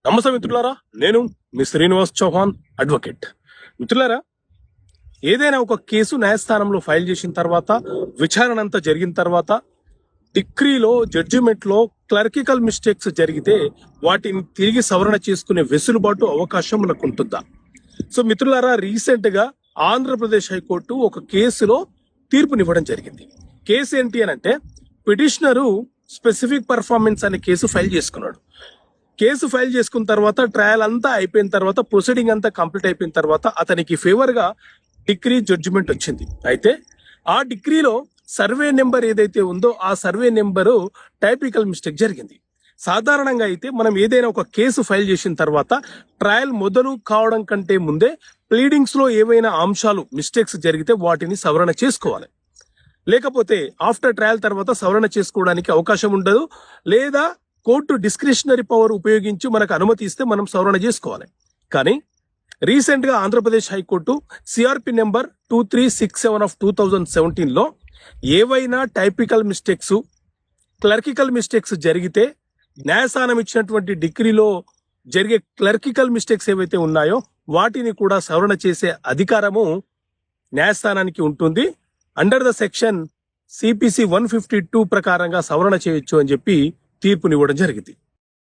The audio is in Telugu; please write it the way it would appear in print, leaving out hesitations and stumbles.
నమస్తే మిత్రులారా, నేను మీ శ్రీనివాస్ చౌహాన్ అడ్వకేట్. మిత్రులారా, ఏదైనా ఒక కేసు న్యాయస్థానంలో ఫైల్ చేసిన తర్వాత విచారణ అంతా జరిగిన తర్వాత డిగ్రీలో జడ్జిమెంట్లో క్లర్కికల్ మిస్టేక్స్ జరిగితే వాటిని తిరిగి సవరణ చేసుకునే వెసులుబాటు అవకాశం మనకు ఉంటుందా? సో మిత్రులారా, రీసెంట్ గా ఆంధ్రప్రదేశ్ హైకోర్టు ఒక కేసులో తీర్పునివ్వడం జరిగింది. కేసు ఏంటి అని అంటే, పిటిషనరు స్పెసిఫిక్ పర్ఫార్మెన్స్ అనే కేసు ఫైల్ చేసుకున్నాడు. కేసు ఫైల్ చేసుకున్న తర్వాత ట్రయల్ అంతా అయిపోయిన తర్వాత ప్రొసీడింగ్ అంతా కంప్లీట్ అయిపోయిన తర్వాత అతనికి ఫేవర్ గా డిగ్రీ జడ్జిమెంట్ వచ్చింది. అయితే ఆ డిగ్రీలో సర్వే నెంబర్ ఏదైతే ఉందో ఆ సర్వే నెంబరు టైపికల్ మిస్టేక్ జరిగింది. సాధారణంగా అయితే మనం ఏదైనా ఒక కేసు ఫైల్ చేసిన తర్వాత ట్రయల్ మొదలు కావడం కంటే ముందే ప్లీడింగ్స్ లో ఏవైనా అంశాలు మిస్టేక్స్ జరిగితే వాటిని సవరణ చేసుకోవాలి. లేకపోతే ఆఫ్టర్ ట్రయల్ తర్వాత సవరణ చేసుకోవడానికి అవకాశం ఉండదు. లేదా కోర్టు డిస్క్రిషనరీ పవర్ ఉపయోగించి మనకు అనుమతి ఇస్తే మనం సవరణ చేసుకోవాలి. కానీ రీసెంట్ గా Andhra Pradesh high court CRP number 2367 of 2017 లో ఏవైనా టైపికల్ మిస్టేక్స్, క్లర్కికల్ మిస్టేక్స్ జరిగితే న్యాయస్థానం ఇచ్చినటువంటి డిగ్రీలో జరిగే క్లర్కికల్ మిస్టేక్స్ ఏవైతే ఉన్నాయో వాటిని కూడా సవరణ చేసే అధికారము న్యాయస్థానానికి ఉంటుంది. అండర్ ద సెక్షన్ CPC 152 ప్రకారంగా సవరణ చేయొచ్చు అని చెప్పి తీర్పునివ్వడం జరిగింది.